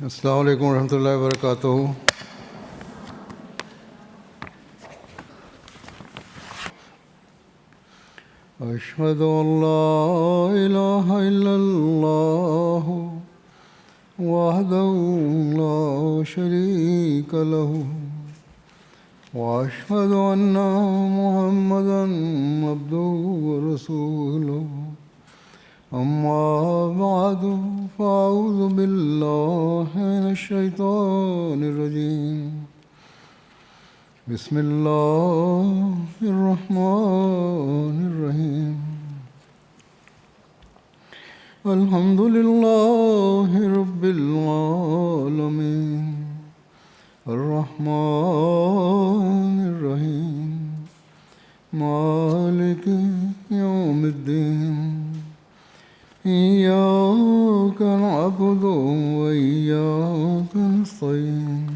السلام علیکم ورحمۃ اللہ وبرکاتہ۔ اشہد ان لا الہ الا اللہ وحدہ لا شریک لہ واشہد ان محمدا عبدہ ورسولہ۔ اما بعد فاعوذ باللہ من الشیطان الرجیم۔ بسم اللہ الرحمن الرحیم۔ الحمد للہ رب العالمین الرحمن الرحیم مالک یوم الدین۔ إياك نعبد وإياك نستعين۔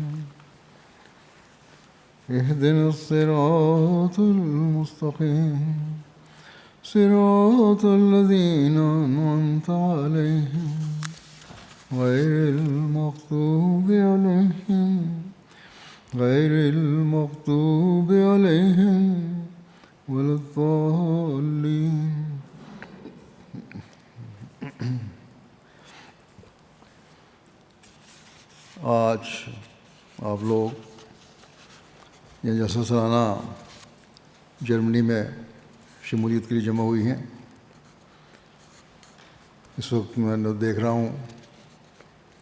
اهدنا الصراط المستقيم صراط الذين أنعمت عليهم غير المغضوب عليهم ولا الضالين۔ آج آپ لوگ یہ جلسہ سالانہ جرمنی میں شمولیت کے لیے جمع ہوئی ہیں۔ اس وقت میں دیکھ رہا ہوں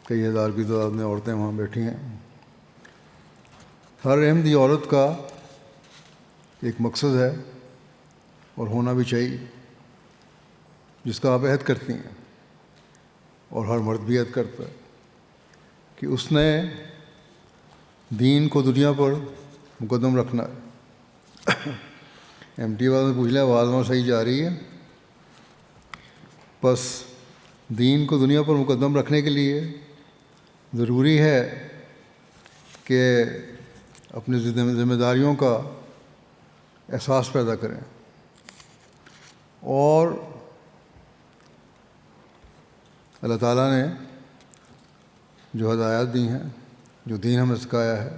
کئی ہزار کی تعداد میں عورتیں وہاں بیٹھی ہیں۔ ہر احمدی عورت کا ایک مقصد ہے اور ہونا بھی چاہیے، جس کا آپ عہد کرتی ہیں اور ہر مرد بھی عہد کرتا ہے کہ اس نے دین کو دنیا پر مقدم رکھنا ہے۔ ایم ٹی والوں سے پوچھ لیں آواز وہاں صحیح جا رہی ہے؟ بس دین کو دنیا پر مقدم رکھنے کے لیے ضروری ہے کہ اپنی ذمہ داریوں کا احساس پیدا کریں اور اللہ تعالیٰ نے جو ہدایات دی ہیں، جو دین ہمیں سکھایا ہے،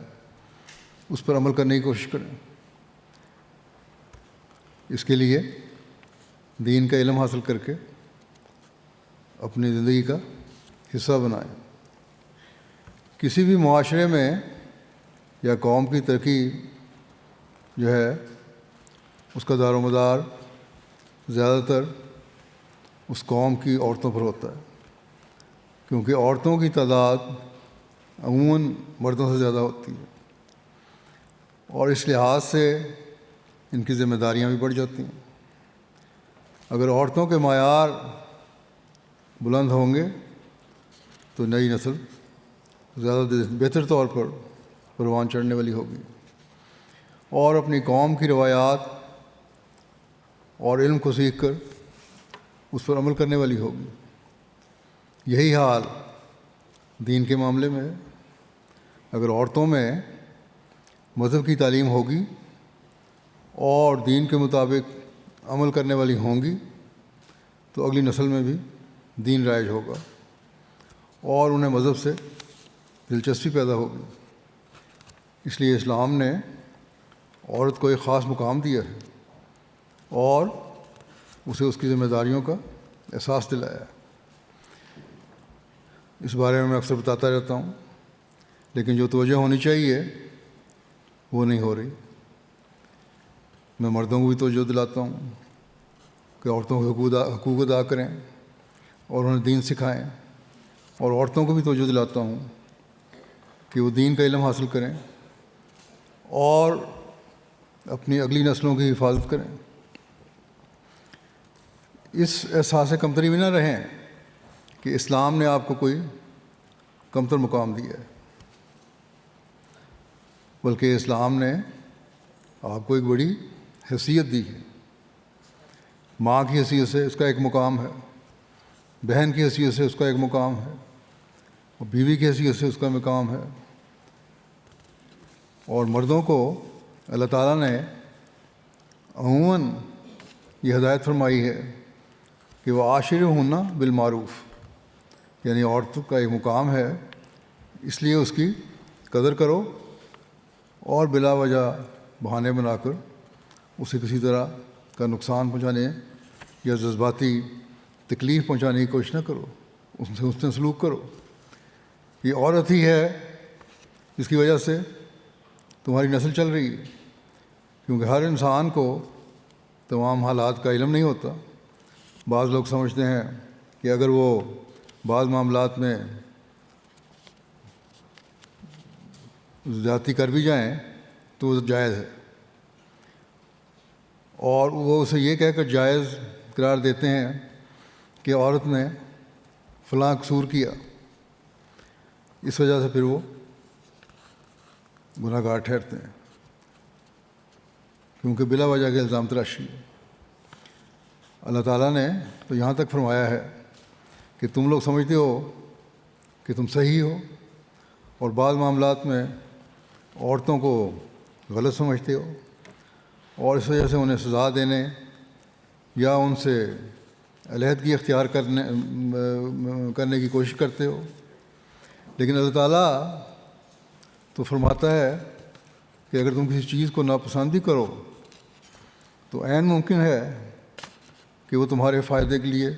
اس پر عمل کرنے کی کوشش کریں۔ اس کے لیے دین کا علم حاصل کر کے اپنی زندگی کا حصہ بنائیں۔ کسی بھی معاشرے میں یا قوم کی ترقی جو ہے اس کا دار و مدار زیادہ تر اس قوم کی عورتوں پر ہوتا ہے، کیونکہ عورتوں کی تعداد عموماً مردوں سے زیادہ ہوتی ہے، اور اس لحاظ سے ان کی ذمہ داریاں بھی بڑھ جاتی ہیں۔ اگر عورتوں کے معیار بلند ہوں گے تو نئی نسل زیادہ بہتر طور پر پروان چڑھنے والی ہوگی اور اپنی قوم کی روایات اور علم کو سیکھ کر اس پر عمل کرنے والی ہوگی۔ یہی حال دین کے معاملے میں ہے۔ اگر عورتوں میں مذہب کی تعلیم ہوگی اور دین کے مطابق عمل کرنے والی ہوں گی تو اگلی نسل میں بھی دین رائج ہوگا اور انہیں مذہب سے دلچسپی پیدا ہوگی۔ اس لیے اسلام نے عورت کو ایک خاص مقام دیا ہے اور اسے اس کی ذمہ داریوں کا احساس دلایا ہے۔ اس بارے میں اکثر بتاتا رہتا ہوں، لیکن جو توجہ ہونی چاہیے وہ نہیں ہو رہی۔ میں مردوں کو بھی توجہ دلاتا ہوں کہ عورتوں کے حقوق ادا کریں اور انہیں دین سکھائیں، اور عورتوں کو بھی توجہ دلاتا ہوں کہ وہ دین کا علم حاصل کریں اور اپنی اگلی نسلوں کی حفاظت کریں۔ اس احساس کمتری میں نہ رہیں کہ اسلام نے آپ کو کوئی کمتر مقام دیا ہے، بلکہ اسلام نے آپ کو ایک بڑی حیثیت دی ہے۔ ماں کی حیثیت سے اس کا ایک مقام ہے، بہن کی حیثیت سے اس کا ایک مقام ہے، اور بیوی کی حیثیت سے اس کا مقام ہے۔ اور مردوں کو اللہ تعالیٰ نے عموماً یہ ہدایت فرمائی ہے کہ وہ عاشرہن بالمعروف، یعنی عورتوں کا ایک مقام ہے اس لیے اس کی قدر کرو اور بلا وجہ بہانے بنا کر اسے کسی طرح کا نقصان پہنچانے یا جذباتی تکلیف پہنچانے کی کوشش نہ کرو، اس سے حسن سلوک کرو۔ یہ عورت ہی ہے جس کی وجہ سے تمہاری نسل چل رہی ہے، کیونکہ ہر انسان کو تمام حالات کا علم نہیں ہوتا۔ بعض لوگ سمجھتے ہیں کہ اگر وہ بعض معاملات میں زیادتی کر بھی جائیں تو وہ جائز ہے، اور وہ اسے یہ کہہ کر جائز قرار دیتے ہیں کہ عورت نے فلاں قصور کیا، اس وجہ سے پھر وہ گناہ گار ٹھہرتے ہیں، کیونکہ بلا وجہ کے الزام تراشی ہے۔ اللہ تعالیٰ نے تو یہاں تک فرمایا ہے کہ تم لوگ سمجھتے ہو کہ تم صحیح ہو، اور بعض معاملات میں عورتوں کو غلط سمجھتے ہو، اور اس وجہ سے انہیں سزا دینے یا ان سے علیحدگی اختیار کرنے کی کوشش کرتے ہو۔ لیکن اللہ تعالیٰ تو فرماتا ہے کہ اگر تم کسی چیز کو ناپسند بھی کرو تو عین ممکن ہے کہ وہ تمہارے فائدے کے لیے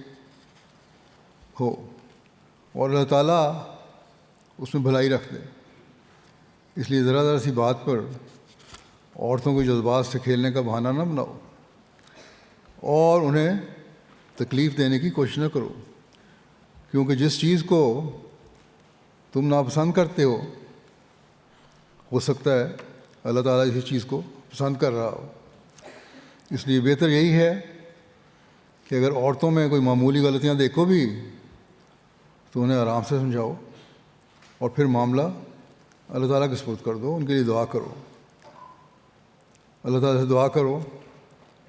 ہو، اور اللہ تعالیٰ اس میں بھلائی رکھ دے۔ اس لیے ذرا ذرا سی بات پر عورتوں کے جذبات سے کھیلنے کا بہانہ نہ بناؤ اور انہیں تکلیف دینے کی کوشش نہ کرو، کیونکہ جس چیز کو تم ناپسند کرتے ہو سکتا ہے اللہ تعالیٰ اسی چیز کو پسند کر رہا ہو۔ اس لیے بہتر یہی ہے کہ اگر عورتوں میں کوئی معمولی غلطیاں دیکھو بھی تو انہیں آرام سے سمجھاؤ، اور پھر معاملہ اللہ تعالیٰ کے سپرد کر دو، ان کے لیے دعا کرو۔ اللہ تعالیٰ سے دعا کرو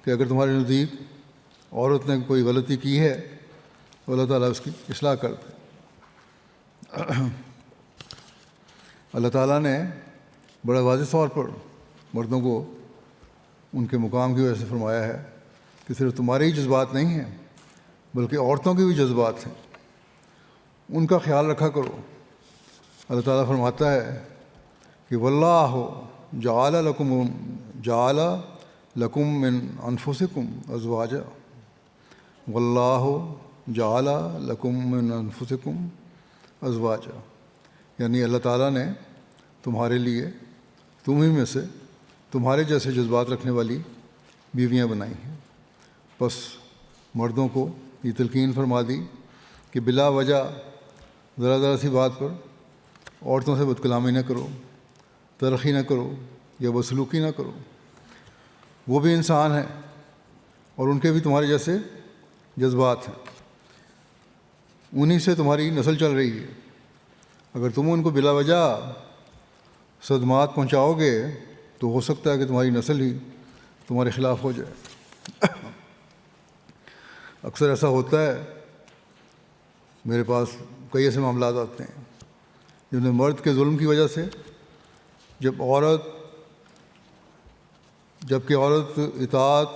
کہ اگر تمہارے نزدیک عورت نے کوئی غلطی کی ہے تو اللہ تعالیٰ اس کی اصلاح کر دے۔ اللہ تعالیٰ نے بڑا واضح طور پر مردوں کو ان کے مقام کی وجہ سے فرمایا ہے کہ صرف تمہارے ہی جذبات نہیں ہیں بلکہ عورتوں کے بھی جذبات ہیں، ان کا خیال رکھا کرو۔ اللہ تعالیٰ فرماتا ہے کہ واللہ جعل لکم من انفسکم ازواجا، واللہ جعل لکم من انفسکم ازواجا، یعنی اللہ تعالیٰ نے تمہارے لیے تم ہی میں سے تمہارے جیسے جذبات رکھنے والی بیویاں بنائی ہیں۔ بس مردوں کو یہ تلقین فرما دی کہ بلا وجہ ذرا ذرا سی بات پر عورتوں سے بدکلامی نہ کرو، ترقی نہ کرو یا بدسلوکی نہ کرو۔ وہ بھی انسان ہیں اور ان کے بھی تمہارے جیسے جذبات ہیں، انہی سے تمہاری نسل چل رہی ہے۔ اگر تم ان کو بلا وجہ صدمات پہنچاؤ گے تو ہو سکتا ہے کہ تمہاری نسل ہی تمہارے خلاف ہو جائے۔ اکثر ایسا ہوتا ہے، میرے پاس کئی ایسے معاملات آتے ہیں جن میں مرد کے ظلم کی وجہ سے جبکہ عورت اطاعت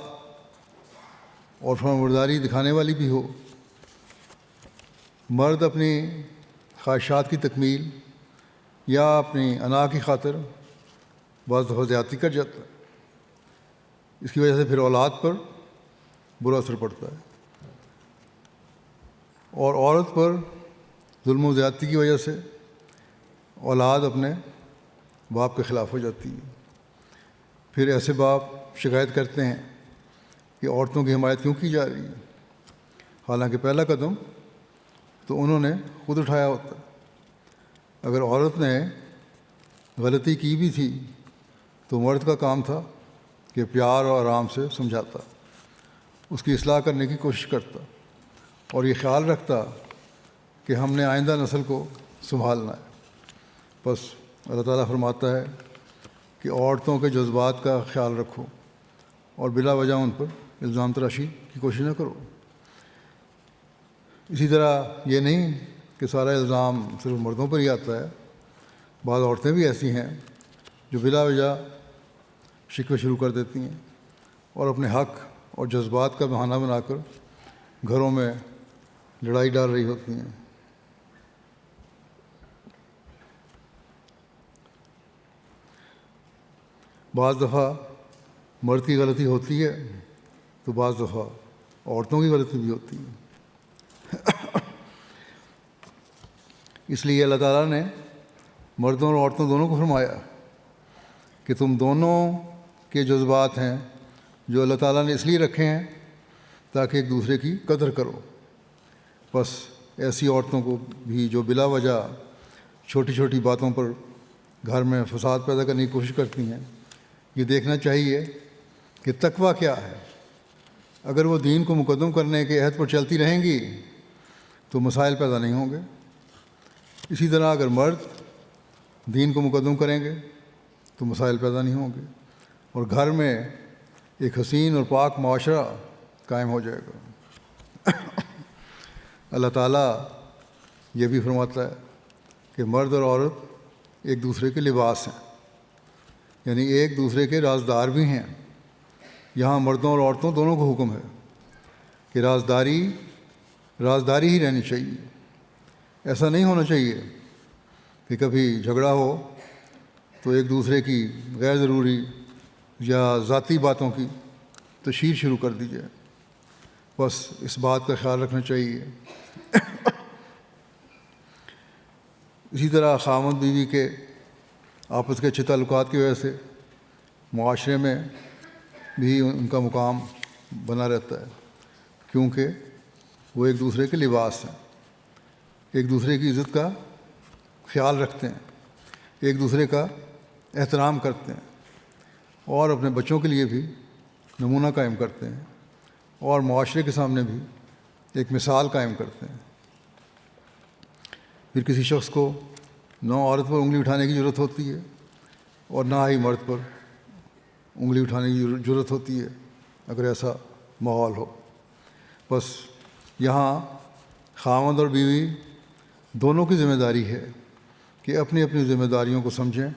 اور فرمانبرداری دکھانے والی بھی ہو، مرد اپنی خواہشات کی تکمیل یا اپنی انا کی خاطر بعض دفعہ زیادتی کر جاتا ہے۔ اس کی وجہ سے پھر اولاد پر برا اثر پڑتا ہے، اور عورت پر ظلم و زیادتی کی وجہ سے اولاد اپنے باپ کے خلاف ہو جاتی ہے۔ پھر ایسے باپ شکایت کرتے ہیں کہ عورتوں کی حمایت کیوں کی جا رہی ہے، حالانکہ پہلا قدم تو انہوں نے خود اٹھایا ہوتا ہے۔ اگر عورت نے غلطی کی بھی تھی تو مرد کا کام تھا کہ پیار اور آرام سے سمجھاتا، اس کی اصلاح کرنے کی کوشش کرتا، اور یہ خیال رکھتا کہ ہم نے آئندہ نسل کو سنبھالنا ہے۔ بس اللہ تعالیٰ فرماتا ہے کہ عورتوں کے جذبات کا خیال رکھو اور بلا وجہ ان پر الزام تراشی کی کوشش نہ کرو۔ اسی طرح یہ نہیں کہ سارا الزام صرف مردوں پر ہی آتا ہے، بعض عورتیں بھی ایسی ہیں جو بلا وجہ شکوے شروع کر دیتی ہیں اور اپنے حق اور جذبات کا بہانہ بنا کر گھروں میں لڑائی ڈال رہی ہوتی ہیں۔ بعض دفعہ مرد کی غلطی ہوتی ہے تو بعض دفعہ عورتوں کی غلطی بھی ہوتی ہے۔ اس لیے اللہ تعالیٰ نے مردوں اور عورتوں دونوں کو فرمایا کہ تم دونوں کے جذبات ہیں جو اللہ تعالیٰ نے اس لیے رکھے ہیں تاکہ ایک دوسرے کی قدر کرو۔ بس ایسی عورتوں کو بھی جو بلا وجہ چھوٹی چھوٹی باتوں پر گھر میں فساد پیدا کرنے کی کوشش کرتی ہیں، یہ دیکھنا چاہیے کہ تقویٰ کیا ہے۔ اگر وہ دین کو مقدم کرنے کے عہد پر چلتی رہیں گی تو مسائل پیدا نہیں ہوں گے۔ اسی طرح اگر مرد دین کو مقدم کریں گے تو مسائل پیدا نہیں ہوں گے، اور گھر میں ایک حسین اور پاک معاشرہ قائم ہو جائے گا۔ اللہ تعالیٰ یہ بھی فرماتا ہے کہ مرد اور عورت ایک دوسرے کے لباس ہیں، یعنی ایک دوسرے کے رازدار بھی ہیں۔ یہاں مردوں اور عورتوں دونوں کو حکم ہے کہ رازداری ہی رہنی چاہیے۔ ایسا نہیں ہونا چاہیے کہ کبھی جھگڑا ہو تو ایک دوسرے کی غیر ضروری یا ذاتی باتوں کی تشہیر شروع کر دی جائے۔ بس اس بات کا خیال رکھنا چاہیے۔ اسی طرح خاوند بیوی کے آپس کے اچھے تعلقات کی وجہ سے معاشرے میں بھی ان کا مقام بنا رہتا ہے، کیونکہ وہ ایک دوسرے کے لباس ہیں، ایک دوسرے کی عزت کا خیال رکھتے ہیں، ایک دوسرے کا احترام کرتے ہیں، اور اپنے بچوں کے لیے بھی نمونہ قائم کرتے ہیں، اور معاشرے کے سامنے بھی ایک مثال قائم کرتے ہیں۔ پھر کسی شخص کو نہ عورت پر انگلی اٹھانے کی ضرورت ہوتی ہے اور نہ ہی مرد پر انگلی اٹھانے کی ضرورت ہوتی ہے اگر ایسا ماحول ہو۔ بس یہاں خاوند اور بیوی دونوں کی ذمہ داری ہے کہ اپنی اپنی ذمہ داریوں کو سمجھیں،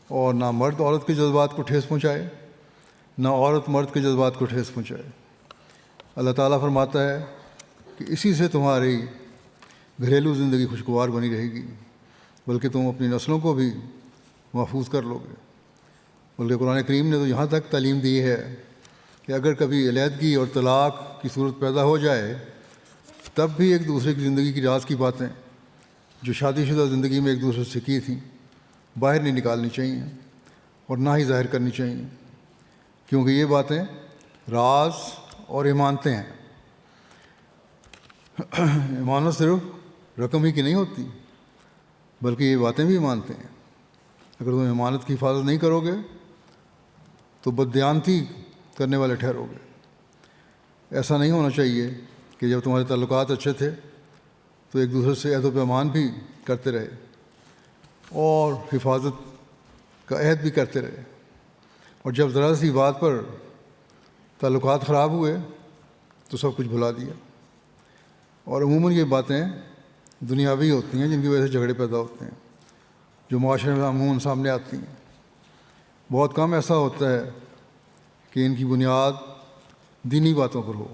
اور نہ مرد عورت کے جذبات کو ٹھیس پہنچائے، نہ عورت مرد کے جذبات کو ٹھیس پہنچائے۔ اللہ تعالیٰ فرماتا ہے کہ اسی سے تمہاری گھریلو زندگی خوشگوار بنی رہے گی، بلکہ تم اپنی نسلوں کو بھی محفوظ کر لو گے۔ بلکہ قرآن کریم نے تو یہاں تک تعلیم دی ہے کہ اگر کبھی علیحدگی اور طلاق کی صورت پیدا ہو جائے تب بھی ایک دوسرے کی زندگی کی راز کی باتیں جو شادی شدہ زندگی میں ایک دوسرے سے کی تھیں باہر نہیں نکالنی چاہیے اور نہ ہی ظاہر کرنی چاہیے، کیونکہ یہ باتیں راز اور ایمانتیں ہیں۔ ایمانت صرف رقم ہی کی نہیں ہوتی بلکہ یہ باتیں بھی ایمانتیں ہیں۔ اگر تم ایمانت کی حفاظت نہیں کرو گے تو بددیانتی کرنے والے ٹھہرو گے۔ ایسا نہیں ہونا چاہیے کہ جب تمہارے تعلقات اچھے تھے تو ایک دوسرے سے عہد و پیمان بھی کرتے رہے اور حفاظت کا عہد بھی کرتے رہے، اور جب ذرا سی بات پر تعلقات خراب ہوئے تو سب کچھ بھلا دیا۔ اور عموماً یہ باتیں دنیاوی ہوتی ہیں جن کی وجہ سے جھگڑے پیدا ہوتے ہیں، جو معاشرے میں عموماً سامنے آتی ہیں۔ بہت کم ایسا ہوتا ہے کہ ان کی بنیاد دینی باتوں پر ہو۔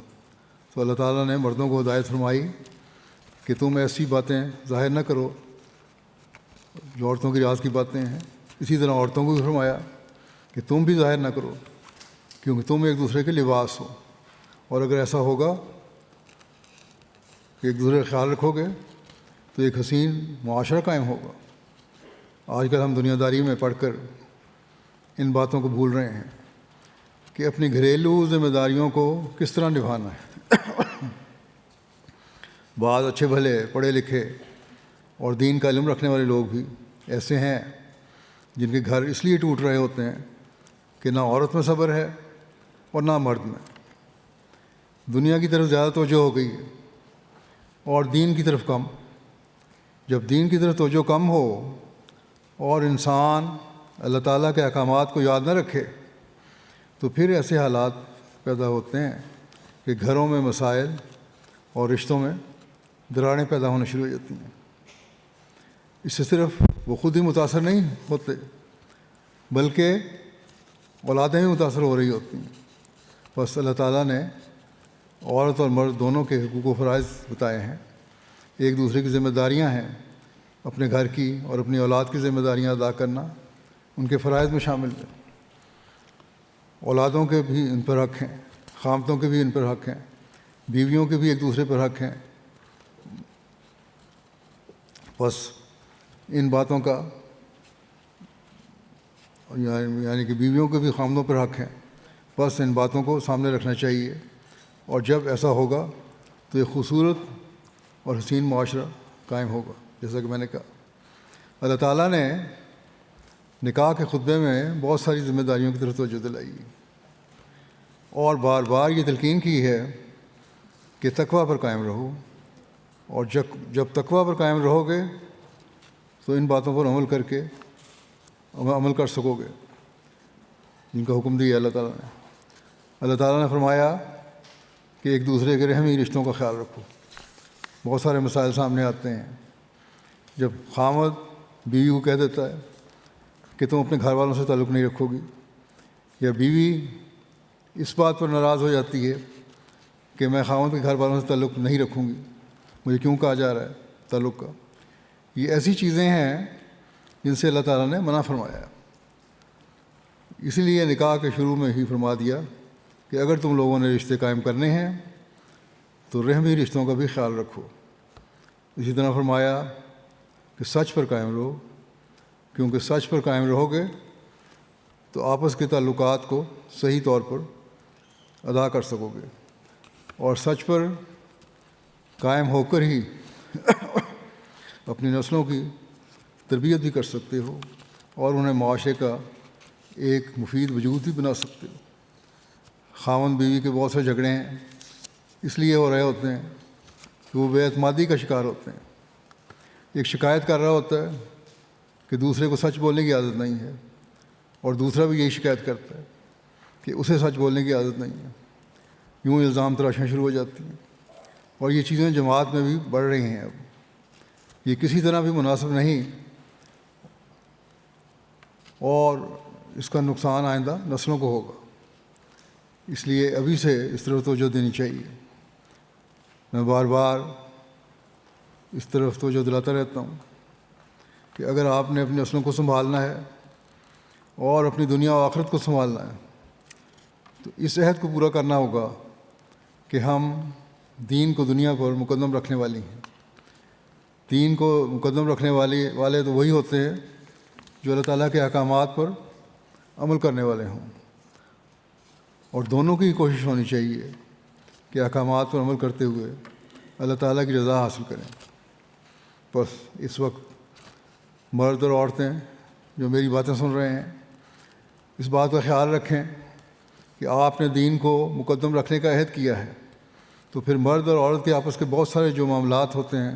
تو اللہ تعالیٰ نے مردوں کو ہدایت فرمائی کہ تم ایسی باتیں ظاہر نہ کرو جو عورتوں کی راز کی باتیں ہیں۔ اسی طرح عورتوں کو بھی فرمایا کہ تم بھی ظاہر نہ کرو، کیونکہ تم ایک دوسرے کے لباس ہو، اور اگر ایسا ہوگا کہ ایک دوسرے کا خیال رکھو گے تو ایک حسین معاشرہ قائم ہوگا۔ آج کل ہم دنیا داری میں پڑھ کر ان باتوں کو بھول رہے ہیں کہ اپنی گھریلو ذمہ داریوں کو کس طرح نبھانا ہے۔ بعض اچھے بھلے پڑھے لکھے اور دین کا علم رکھنے والے لوگ بھی ایسے ہیں جن کے گھر اس لیے ٹوٹ رہے ہوتے ہیں کہ نہ عورت میں صبر ہے اور نہ مرد میں۔ دنیا کی طرف زیادہ توجہ ہو گئی ہے اور دین کی طرف کم۔ جب دین کی طرف توجہ کم ہو اور انسان اللہ تعالیٰ کے احکامات کو یاد نہ رکھے تو پھر ایسے حالات پیدا ہوتے ہیں کہ گھروں میں مسائل اور رشتوں میں دراڑیں پیدا ہونا شروع ہو جاتی ہیں۔ اس سے صرف وہ خود ہی متاثر نہیں ہوتے بلکہ اولادیں بھی متاثر ہو رہی ہوتی ہیں۔ بس اللہ تعالیٰ نے عورت اور مرد دونوں کے حقوق و فرائض بتائے ہیں، ایک دوسرے کی ذمہ داریاں ہیں، اپنے گھر کی اور اپنی اولاد کی ذمہ داریاں ادا کرنا ان کے فرائض میں شامل ہے۔ اولادوں کے بھی ان پر حق ہیں، خامتوں کے بھی ان پر حق ہیں، بیویوں کے بھی ایک دوسرے پر حق ہیں۔ بس ان باتوں کا یعنی کہ بیویوں کے بھی خامدوں پر حق ہیں، بس ان باتوں کو سامنے رکھنا چاہیے، اور جب ایسا ہوگا تو ایک خوبصورت اور حسین معاشرہ قائم ہوگا۔ جیسا کہ میں نے کہا، اللہ تعالیٰ نے نکاح کے خطبے میں بہت ساری ذمہ داریوں کی طرف توجہ دلائی اور بار بار یہ تلقین کی ہے کہ تقویٰ پر قائم رہو، اور جب تقویٰ پر قائم رہو گے تو ان باتوں پر عمل کر سکو گے جن کا حکم دیا اللہ تعالیٰ نے۔ اللہ تعالیٰ نے فرمایا کہ ایک دوسرے کے رحمی رشتوں کا خیال رکھو۔ بہت سارے مسائل سامنے آتے ہیں جب خامد بیوی کو کہہ دیتا ہے کہ تم اپنے گھر والوں سے تعلق نہیں رکھو گی، یا بیوی اس بات پر ناراض ہو جاتی ہے کہ میں خامد کے گھر والوں سے تعلق نہیں رکھوں گی، مجھے کیوں کہا جا رہا ہے تعلق کا۔ یہ ایسی چیزیں ہیں جن سے اللہ تعالیٰ نے منع فرمایا، اسی لیے نکاح کے شروع میں ہی فرما دیا کہ اگر تم لوگوں نے رشتے قائم کرنے ہیں تو رحمی رشتوں کا بھی خیال رکھو۔ اسی طرح فرمایا کہ سچ پر قائم رہو، کیونکہ سچ پر قائم رہو گے تو آپس کے تعلقات کو صحیح طور پر ادا کر سکو گے، اور سچ پر قائم ہو کر ہی اپنی نسلوں کی تربیت بھی کر سکتے ہو اور انہیں معاشرے کا ایک مفید وجود بھی بنا سکتے ہو۔ خاوند بیوی کے بہت سے جھگڑے ہیں اس لیے ہو رہے ہوتے ہیں کہ وہ بے اعتمادی کا شکار ہوتے ہیں۔ ایک شکایت کر رہا ہوتا ہے کہ دوسرے کو سچ بولنے کی عادت نہیں ہے، اور دوسرا بھی یہی شکایت کرتا ہے کہ اسے سچ بولنے کی عادت نہیں ہے۔ یوں الزام تراشیاں شروع ہو جاتی ہیں، اور یہ چیزیں جماعت میں بھی بڑھ رہی ہیں۔ اب یہ کسی طرح بھی مناسب نہیں، اور اس کا نقصان آئندہ نسلوں کو ہوگا۔ اس لیے ابھی سے اس طرف توجہ دینی چاہیے۔ میں بار بار اس طرف توجہ دلاتا رہتا ہوں کہ اگر آپ نے اپنی نسلوں کو سنبھالنا ہے اور اپنی دنیا و آخرت کو سنبھالنا ہے تو اس عہد کو پورا کرنا ہوگا کہ ہم دین کو دنیا پر مقدم رکھنے والی ہیں۔ دین کو مقدم رکھنے والے تو وہی ہوتے ہیں جو اللہ تعالیٰ کے احکامات پر عمل کرنے والے ہوں، اور دونوں کی کوشش ہونی چاہیے کہ احکامات پر عمل کرتے ہوئے اللہ تعالیٰ کی رضا حاصل کریں۔ بس اس وقت مرد اور عورتیں جو میری باتیں سن رہے ہیں اس بات کا خیال رکھیں کہ آپ نے دین کو مقدم رکھنے کا عہد کیا ہے، تو پھر مرد اور عورت کے آپس کے بہت سارے جو معاملات ہوتے ہیں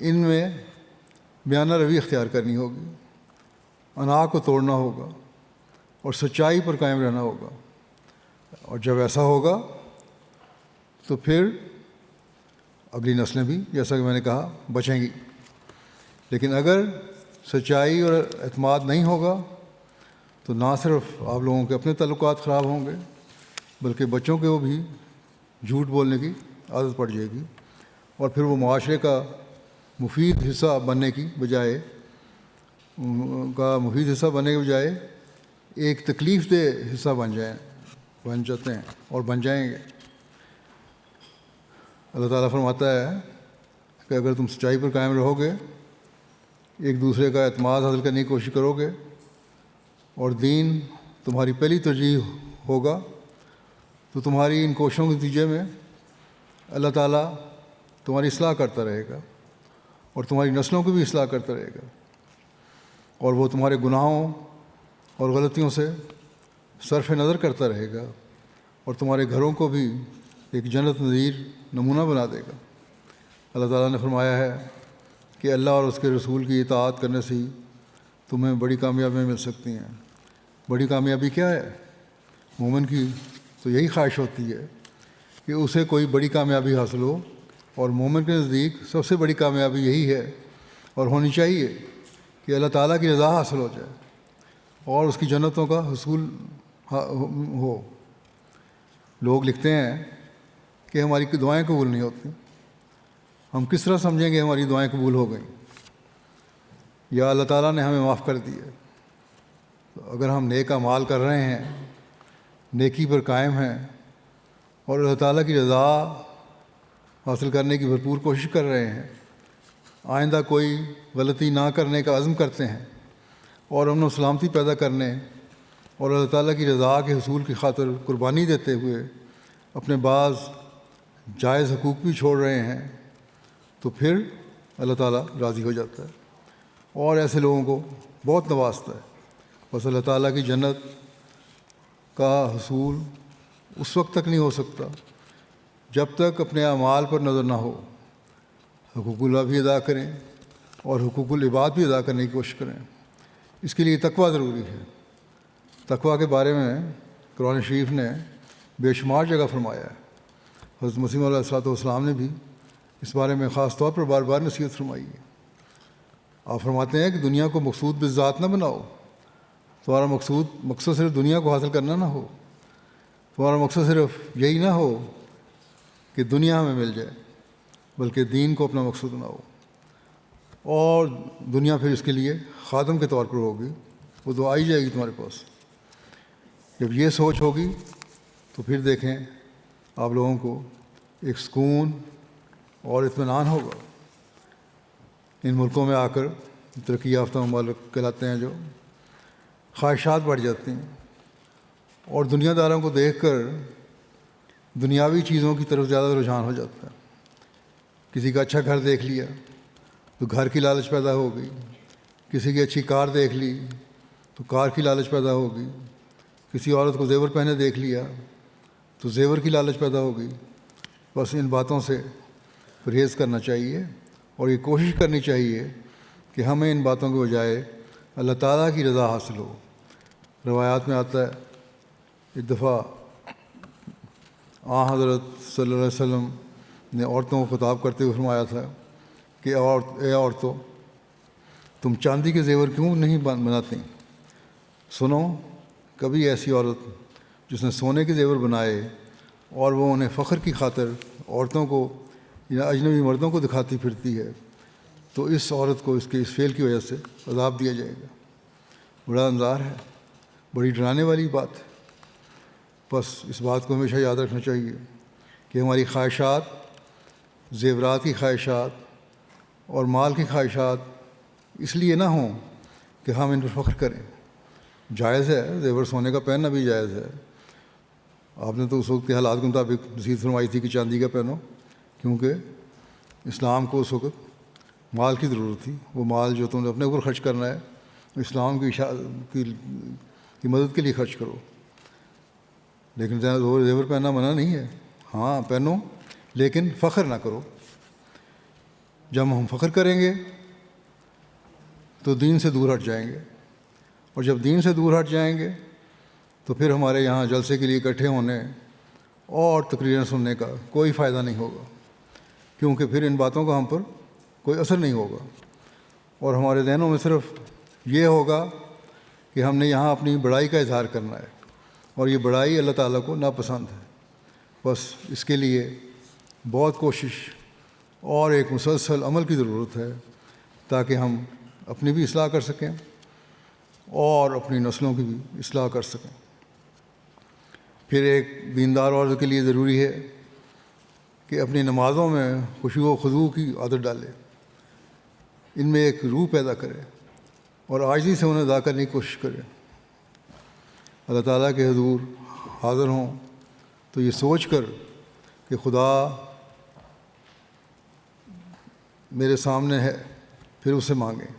ان میں میانہ روی اختیار کرنی ہوگی، انا کو توڑنا ہوگا اور سچائی پر قائم رہنا ہوگا، اور جب ایسا ہوگا تو پھر اگلی نسلیں بھی جیسا کہ میں نے کہا بچیں گی۔ لیکن اگر سچائی اور اعتماد نہیں ہوگا تو نہ صرف آپ لوگوں کے اپنے تعلقات خراب ہوں گے بلکہ بچوں کے وہ بھی جھوٹ بولنے کی عادت پڑ جائے گی، اور پھر وہ معاشرے کا مفید حصہ بننے کے بجائے ایک تکلیف دہ حصہ بن جاتے ہیں اور بن جائیں گے۔ اللہ تعالیٰ فرماتا ہے کہ اگر تم سچائی پر قائم رہو گے، ایک دوسرے کا اعتماد حاصل کرنے کی کوشش کرو گے، اور دین تمہاری پہلی ترجیح ہوگا، تو تمہاری ان کوششوں کے نتیجے میں اللہ تعالیٰ تمہاری اصلاح کرتا رہے گا اور تمہاری نسلوں کی بھی اصلاح کرتا رہے گا، اور وہ تمہارے گناہوں اور غلطیوں سے صرف نظر کرتا رہے گا اور تمہارے گھروں کو بھی ایک جنت نظیر نمونہ بنا دے گا۔ اللہ تعالیٰ نے فرمایا ہے کہ اللہ اور اس کے رسول کی اطاعت کرنے سے ہی تمہیں بڑی کامیابیاں مل سکتی ہیں۔ بڑی کامیابی کیا ہے؟ مومن کی تو یہی خواہش ہوتی ہے کہ اسے کوئی بڑی کامیابی حاصل ہو، اور مومن کے نزدیک سب سے بڑی کامیابی یہی ہے اور ہونی چاہیے کہ اللہ تعالیٰ کی رضا حاصل ہو جائے اور اس کی جنتوں کا حصول ہو۔ لوگ لکھتے ہیں کہ ہماری دعائیں قبول نہیں ہوتی، ہم کس طرح سمجھیں گے ہماری دعائیں قبول ہو گئیں یا اللہ تعالیٰ نے ہمیں معاف کر دیا؟ تو اگر ہم نیک اعمال کر رہے ہیں نیکی پر قائم ہیں اور اللہ تعالیٰ کی رضا حاصل کرنے کی بھرپور کوشش کر رہے ہیں، آئندہ کوئی غلطی نہ کرنے کا عزم کرتے ہیں اور امن و سلامتی پیدا کرنے اور اللہ تعالیٰ کی رضا کے حصول کی خاطر قربانی دیتے ہوئے اپنے بعض جائز حقوق بھی چھوڑ رہے ہیں، تو پھر اللہ تعالیٰ راضی ہو جاتا ہے اور ایسے لوگوں کو بہت نوازتا ہے۔ بس اللہ تعالیٰ کی جنت کا حصول اس وقت تک نہیں ہو سکتا جب تک اپنے اعمال پر نظر نہ ہو، حقوق اللہ بھی ادا کریں اور حقوق العباد بھی ادا کرنے کی کوشش کریں۔ اس کے لیے تقویٰ ضروری ہے۔ تقویٰ کے بارے میں قرآن شریف نے بے شمار جگہ فرمایا ہے۔ حضرت مسیح علیہ الصلوۃ والسلام نے بھی اس بارے میں خاص طور پر بار بار نصیحت فرمائی ہے۔ آپ فرماتے ہیں کہ دنیا کو مقصود بالذات نہ بناؤ، تمہارا مقصد صرف دنیا کو حاصل کرنا نہ ہو، تمہارا مقصد صرف یہی نہ ہو کہ دنیا ہمیں مل جائے، بلکہ دین کو اپنا مقصد بناؤ، اور دنیا پھر اس کے لیے خادم کے طور پر ہوگی، وہ تو آئی جائے گی تمہارے پاس۔ جب یہ سوچ ہوگی تو پھر دیکھیں آپ لوگوں کو ایک سکون اور اطمینان ہوگا۔ ان ملکوں میں آ کر ترقی یافتہ ممالک کہلاتے ہیں جو خواہشات بڑھ جاتی ہیں اور دنیا داروں کو دیکھ کر دنیاوی چیزوں کی طرف زیادہ رجحان ہو جاتا ہے۔ کسی کا اچھا گھر دیکھ لیا تو گھر کی لالچ پیدا ہو گئی، کسی کی اچھی کار دیکھ لی تو کار کی لالچ پیدا ہو گئی، کسی عورت کو زیور پہنے دیکھ لیا تو زیور کی لالچ پیدا ہو گئی۔ بس ان باتوں سے پرہیز کرنا چاہیے اور یہ کوشش کرنی چاہیے کہ ہمیں ان باتوں کے بجائے اللہ تعالیٰ کی رضا حاصل ہو۔ روایات میں آتا ہے ایک دفعہ حضرت صلی اللہ علیہ وسلم نے عورتوں کو خطاب کرتے ہوئے فرمایا تھا کہ اے عورتوں، تم چاندی کے زیور کیوں نہیں بناتی؟ سنو، کبھی ایسی عورت جس نے سونے کے زیور بنائے اور وہ انہیں فخر کی خاطر عورتوں کو یا اجنبی مردوں کو دکھاتی پھرتی ہے، تو اس عورت کو اس کے اس فعل کی وجہ سے عذاب دیا جائے گا۔ بڑا انذار ہے، بڑی ڈرانے والی بات ہے۔ بس اس بات کو ہمیشہ یاد رکھنا چاہیے کہ ہماری خواہشات، زیورات کی خواہشات اور مال کی خواہشات اس لیے نہ ہوں کہ ہم ان پر فخر کریں۔ جائز ہے، زیور سونے کا پہننا بھی جائز ہے۔ آپ نے تو اس وقت کے حالات کے مطابق نصیحت فرمائی تھی کہ چاندی کا پہنو، کیونکہ اسلام کو اس وقت مال کی ضرورت تھی۔ وہ مال جو تم نے اپنے اوپر خرچ کرنا ہے، اسلام کی مدد کے لیے خرچ کرو۔ لیکن زیور پہننا منع نہیں ہے، ہاں پہنو، لیکن فخر نہ کرو۔ جب ہم فخر کریں گے تو دین سے دور ہٹ جائیں گے، اور جب دین سے دور ہٹ جائیں گے تو پھر ہمارے یہاں جلسے کے لیے اکٹھے ہونے اور تقریریں سننے کا کوئی فائدہ نہیں ہوگا، کیونکہ پھر ان باتوں کا ہم پر کوئی اثر نہیں ہوگا، اور ہمارے ذہنوں میں صرف یہ ہوگا کہ ہم نے یہاں اپنی بڑائی کا اظہار کرنا ہے، اور یہ بڑائی اللہ تعالیٰ کو ناپسند ہے۔ بس اس کے لیے بہت کوشش اور ایک مسلسل عمل کی ضرورت ہے تاکہ ہم اپنی بھی اصلاح کر سکیں اور اپنی نسلوں کی بھی اصلاح کر سکیں۔ پھر ایک دیندار عورت کے لیے ضروری ہے کہ اپنی نمازوں میں خشوع و خضوع کی عادت ڈالے، ان میں ایک روح پیدا کرے اور عاجزی سے انہیں ادا کرنے کی کوشش کرے۔ اللہ تعالیٰ کے حضور حاضر ہوں تو یہ سوچ کر کہ خدا میرے سامنے ہے، پھر اسے مانگیں،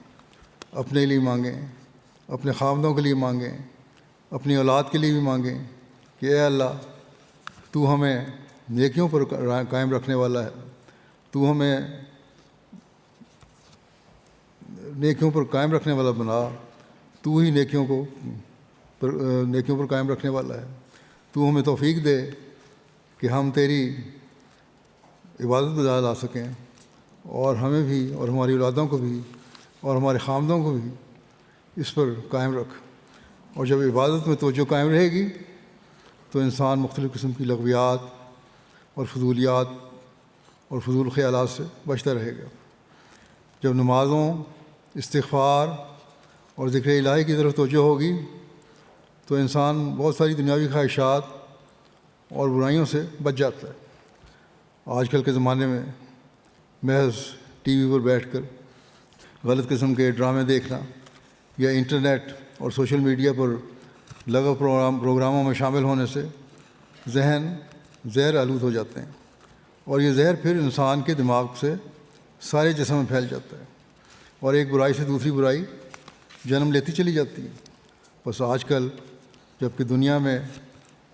اپنے لیے مانگیں، اپنے خاوندوں کے لیے مانگیں، اپنی اولاد کے لیے بھی مانگیں کہ اے اللہ، تو ہمیں نیکیوں پر قائم رکھنے والا ہے، تو ہمیں نیکیوں پر قائم رکھنے والا بنا، تو ہی نیکیوں پر قائم رکھنے والا ہے۔ تو ہمیں توفیق دے کہ ہم تیری عبادت بجا لا سکیں، اور ہمیں بھی اور ہماری اولادوں کو بھی اور ہمارے خاوندوں کو بھی اس پر قائم رکھ۔ اور جب عبادت میں توجہ قائم رہے گی تو انسان مختلف قسم کی لغویات اور فضولیات اور فضول خیالات سے بچتا رہے گا۔ جب نمازوں، استغفار اور ذکر الہی کی طرف توجہ ہوگی تو انسان بہت ساری دنیاوی خواہشات اور برائیوں سے بچ جاتا ہے۔ آج کل کے زمانے میں محض ٹی وی پر بیٹھ کر غلط قسم کے ڈرامے دیکھنا یا انٹرنیٹ اور سوشل میڈیا پر لگا پروگراموں میں شامل ہونے سے ذہن زہر آلود ہو جاتے ہیں، اور یہ زہر پھر انسان کے دماغ سے سارے جسم میں پھیل جاتا ہے اور ایک برائی سے دوسری برائی جنم لیتی چلی جاتی ہے۔ بس آج کل جب کہ دنیا میں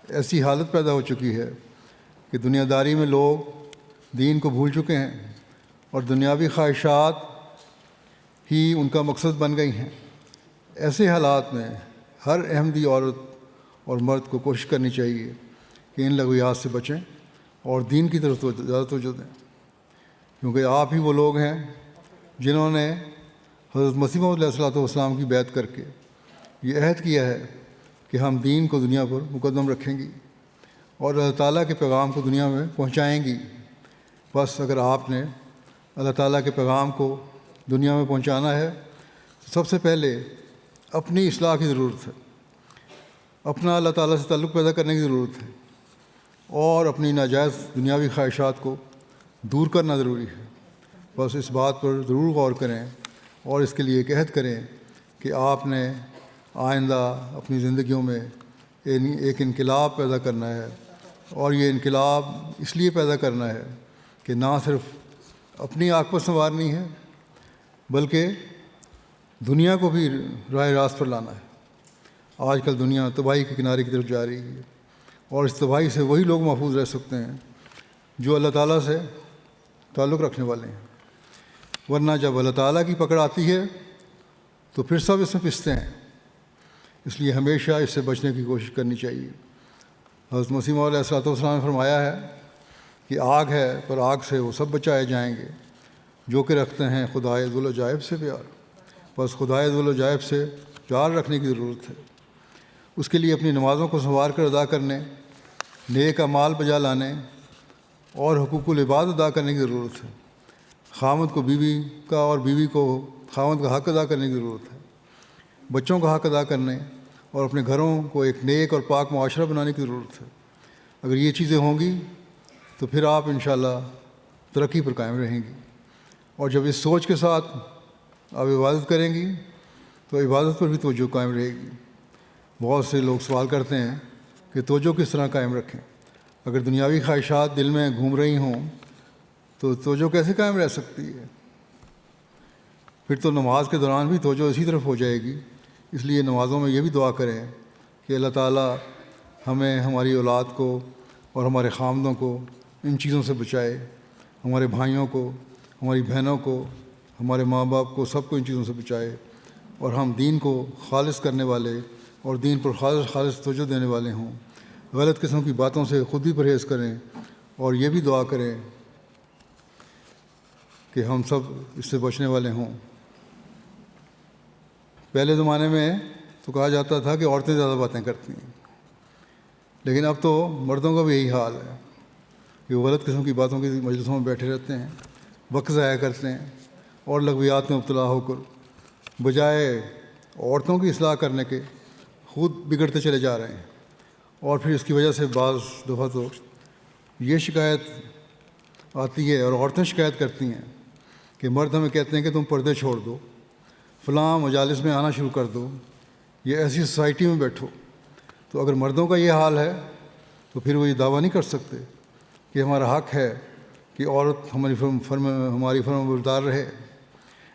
ایسی حالت پیدا ہو چکی ہے کہ دنیا داری میں لوگ دین کو بھول چکے ہیں اور دنیاوی خواہشات ہی ان کا مقصد بن گئی ہیں، ایسے حالات میں ہر احمدی عورت اور مرد کو کوشش کرنی چاہیے کہ ان لغویات سے بچیں اور دین کی طرف زیادہ توجہ دیں، کیونکہ آپ ہی وہ لوگ ہیں جنہوں نے حضرت مسیح موعود علیہ الصلوۃ والسلام کی بیعت کر کے یہ عہد کیا ہے کہ ہم دین کو دنیا پر مقدم رکھیں گی اور اللہ تعالیٰ کے پیغام کو دنیا میں پہنچائیں گی۔ بس اگر آپ نے اللہ تعالیٰ کے پیغام کو دنیا میں پہنچانا ہے تو سب سے پہلے اپنی اصلاح کی ضرورت ہے، اپنا اللہ تعالیٰ سے تعلق پیدا کرنے کی ضرورت ہے، اور اپنی ناجائز دنیاوی خواہشات کو دور کرنا ضروری ہے۔ بس اس بات پر ضرور غور کریں اور اس کے لیے ایک عہد کریں کہ آپ نے آئندہ اپنی زندگیوں میں ایک انقلاب پیدا کرنا ہے، اور یہ انقلاب اس لیے پیدا کرنا ہے کہ نہ صرف اپنی آنکھ پر سنوارنی ہے بلکہ دنیا کو بھی راہ راست پر لانا ہے۔ آج کل دنیا تباہی کے کنارے کی طرف جا رہی ہے، اور اس تباہی سے وہی لوگ محفوظ رہ سکتے ہیں جو اللہ تعالیٰ سے تعلق رکھنے والے ہیں، ورنہ جب اللہ تعالیٰ کی پکڑ آتی ہے تو پھر سب اس میں پستے ہیں۔ اس لیے ہمیشہ اس سے بچنے کی کوشش کرنی چاہیے۔ حضرت مسیح موعود علیہ الصلوۃ والسلام نے فرمایا ہے کہ آگ ہے پر آگ سے وہ سب بچائے جائیں گے جو کہ رکھتے ہیں خدائے ذوالعجائب سے پیار۔ بس خدائے ذوالعجائب سے پیار رکھنے کی ضرورت ہے، اس کے لیے اپنی نمازوں کو سنوار کر ادا کرنے، نیک اعمال بجا لانے اور حقوق العباد ادا کرنے کی ضرورت ہے۔ خاوند کو بیوی کا اور بیوی کو خاوند کا حق ادا کرنے کی ضرورت ہے، بچوں کا حق ادا کرنے اور اپنے گھروں کو ایک نیک اور پاک معاشرہ بنانے کی ضرورت ہے۔ اگر یہ چیزیں ہوں گی تو پھر آپ انشاءاللہ ترقی پر قائم رہیں گی، اور جب اس سوچ کے ساتھ آپ عبادت کریں گی تو عبادت پر بھی توجہ قائم رہے گی۔ بہت سے لوگ سوال کرتے ہیں کہ توجہ کس طرح قائم رکھیں؟ اگر دنیاوی خواہشات دل میں گھوم رہی ہوں تو توجہ کیسے قائم رہ سکتی ہے؟ پھر تو نماز کے دوران بھی توجہ اسی طرف ہو جائے گی۔ اس لیے نمازوں میں یہ بھی دعا کریں کہ اللہ تعالیٰ ہمیں، ہماری اولاد کو اور ہمارے خامدوں کو ان چیزوں سے بچائے، ہمارے بھائیوں کو، ہماری بہنوں کو، ہمارے ماں باپ کو، سب کو ان چیزوں سے بچائے، اور ہم دین کو خالص کرنے والے اور دین پر خالص توجہ دینے والے ہوں۔ غلط قسم کی باتوں سے خود بھی پرہیز کریں، اور یہ بھی دعا کریں کہ ہم سب اس سے بچنے والے ہوں۔ پہلے زمانے میں تو کہا جاتا تھا کہ عورتیں زیادہ باتیں کرتی ہیں، لیکن اب تو مردوں کا بھی یہی حال ہے کہ وہ غلط قسم کی باتوں کی مجلسوں میں بیٹھے رہتے ہیں، وقت ضائع کرتے ہیں اور لغویات میں مبتلا ہو کر بجائے عورتوں کی اصلاح کرنے کے خود بگڑتے چلے جا رہے ہیں۔ اور پھر اس کی وجہ سے بعض دفعہ تو یہ شکایت آتی ہے اور عورتیں شکایت کرتی ہیں کہ مرد ہمیں کہتے ہیں کہ تم پردے چھوڑ دو، فلاں مجالس میں آنا شروع کر دو، یہ ایسی سوسائٹی میں بیٹھو۔ تو اگر مردوں کا یہ حال ہے تو پھر وہ یہ دعویٰ نہیں کر سکتے کہ ہمارا حق ہے کہ عورت ہماری فرما بردار رہے۔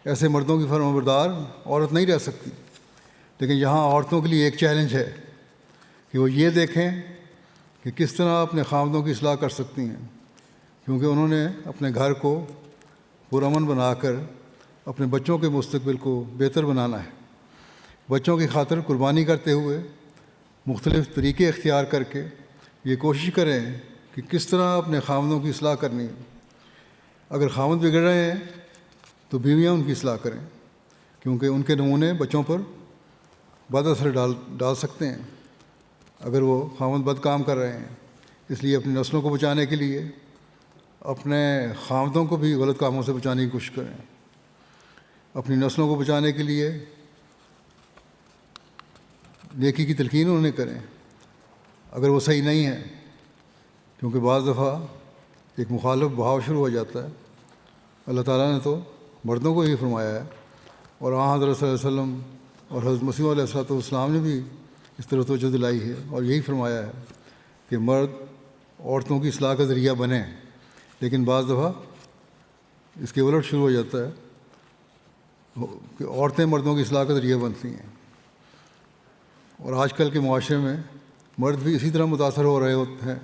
ایسے مردوں کی فرما بردار عورت نہیں رہ سکتی۔ لیکن یہاں عورتوں کے لیے ایک چیلنج ہے کہ وہ یہ دیکھیں کہ کس طرح اپنے خامدوں کی اصلاح کر سکتی ہیں، کیونکہ انہوں نے اپنے گھر کو پرامن بنا کر اپنے بچوں کے مستقبل کو بہتر بنانا ہے۔ بچوں کی خاطر قربانی کرتے ہوئے مختلف طریقے اختیار کر کے یہ کوشش کریں کہ کس طرح اپنے خامدوں کی اصلاح کرنی ہے۔ اگر خامد بگڑ رہے ہیں تو بیویاں ان کی اصلاح کریں، کیونکہ ان کے نمونے بچوں پر بد اثر ڈال سکتے ہیں اگر وہ خامد بد کام کر رہے ہیں۔ اس لیے اپنی نسلوں کو بچانے کے لیے اپنے خامدوں کو بھی غلط کاموں سے بچانے کی کوشش کریں۔ اپنی نسلوں کو بچانے کے لیے نیکی کی تلقین انہیں کریں اگر وہ صحیح نہیں ہے، کیونکہ بعض دفعہ ایک مخالف بہاؤ شروع ہو جاتا ہے۔ اللہ تعالیٰ نے تو مردوں کو ہی فرمایا ہے، اور حضرت صلی اللہ علیہ وسلم اور حضرت مسیح علیہ السلام نے بھی اس طرح توجہ دلائی ہے اور یہی فرمایا ہے کہ مرد عورتوں کی اصلاح کا ذریعہ بنیں، لیکن بعض دفعہ اس کے الٹ شروع ہو جاتا ہے کہ عورتیں مردوں کی اصلاح کا ذریعہ بنتی ہیں، اور آج کل کے معاشرے میں مرد بھی اسی طرح متاثر ہو رہے ہوتے ہیں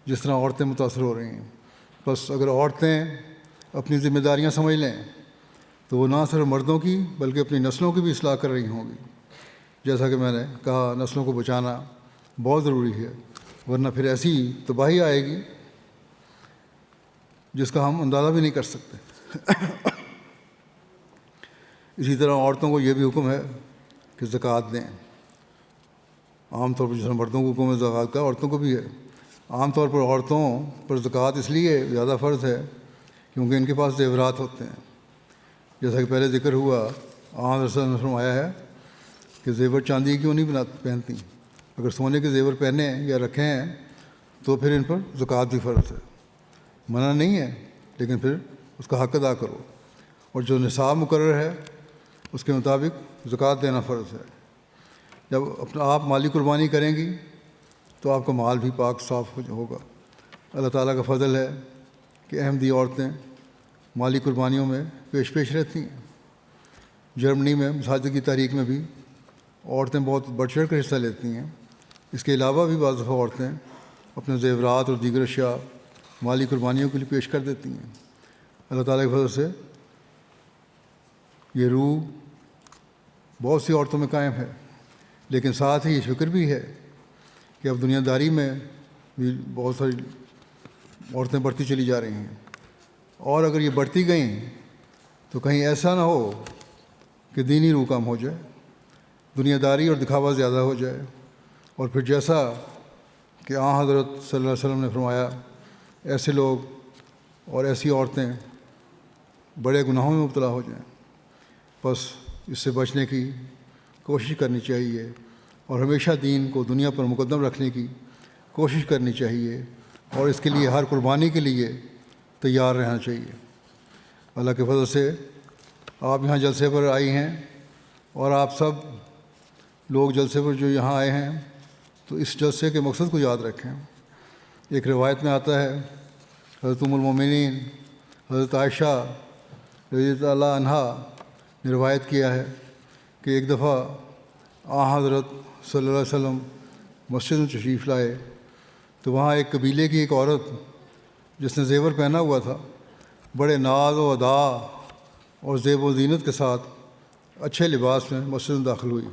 جس طرح عورتیں متاثر ہو رہی ہیں۔ بس اگر عورتیں اپنی ذمہ داریاں سمجھ لیں تو وہ نہ صرف مردوں کی بلکہ اپنی نسلوں کی بھی اصلاح کر رہی ہوں گی۔ جیسا کہ میں نے کہا، نسلوں کو بچانا بہت ضروری ہے، ورنہ پھر ایسی تباہی آئے گی جس کا ہم اندازہ بھی نہیں کر سکتے۔ اسی طرح عورتوں کو یہ بھی حکم ہے کہ زکوٰۃ دیں۔ عام طور پر جس طرح مردوں کو حکم ہے زکوٰۃ کا، عورتوں کو بھی ہے۔ عام طور پر عورتوں پر زکوٰۃ اس لیے زیادہ فرض ہے کیونکہ ان کے پاس زیورات ہوتے ہیں، جیسا کہ پہلے ذکر ہوا۔ رسول نے فرمایا ہے کہ زیور چاندی کیوں نہیں پہنتی، اگر سونے کے زیور پہنے یا رکھے ہیں تو پھر ان پر زکوٰۃ بھی فرض ہے، منع نہیں ہے، لیکن پھر اس کا حق ادا کرو، اور جو نصاب مقرر ہے اس کے مطابق زکوٰۃ دینا فرض ہے۔ جب اپنا آپ مالی قربانی کریں گی تو آپ کا مال بھی پاک صاف ہوگا۔ اللہ تعالیٰ کا فضل ہے کہ احمدی عورتیں مالی قربانیوں میں پیش رہتی ہیں۔ جرمنی میں مساجد کی تحریک میں بھی عورتیں بہت بڑھ چڑھ کر حصہ لیتی ہیں۔ اس کے علاوہ بھی بعض دفعہ عورتیں اپنے زیورات اور دیگر اشیاء مالی قربانیوں کے لیے پیش کر دیتی ہیں۔ اللہ تعالیٰ کی فضل سے یہ روح بہت سی عورتوں میں قائم ہے، لیکن ساتھ ہی یہ فکر بھی ہے کہ اب دنیا داری میں بھی بہت ساری عورتیں بڑھتی چلی جا رہی ہیں، اور اگر یہ بڑھتی گئیں تو کہیں ایسا نہ ہو کہ دینی روح کم ہو جائے، دنیا داری اور دکھاوا زیادہ ہو جائے، اور پھر جیسا کہ حضرت صلی اللہ علیہ وسلم نے فرمایا، ایسے لوگ اور ایسی عورتیں بڑے گناہوں میں مبتلا ہو جائیں۔ بس اس سے بچنے کی کوشش کرنی چاہیے، اور ہمیشہ دین کو دنیا پر مقدم رکھنے کی کوشش کرنی چاہیے، اور اس کے لیے ہر قربانی کے لیے تیار رہنا چاہیے۔ اللہ کے فضل سے آپ یہاں جلسے پر آئی ہیں، اور آپ سب لوگ جلسے پر جو یہاں آئے ہیں تو اس جلسے کے مقصد کو یاد رکھیں۔ ایک روایت میں آتا ہے، حضرت ام المومنین حضرت عائشہ رضی اللہ عنہا نے روایت کیا ہے کہ ایک دفعہ حضرت صلی اللہ علیہ وسلم مسجد میں تشریف لائے تو وہاں ایک قبیلے کی ایک عورت جس نے زیور پہنا ہوا تھا، بڑے ناز و ادا اور زیب و زینت کے ساتھ اچھے لباس میں مسجد میں داخل ہوئی۔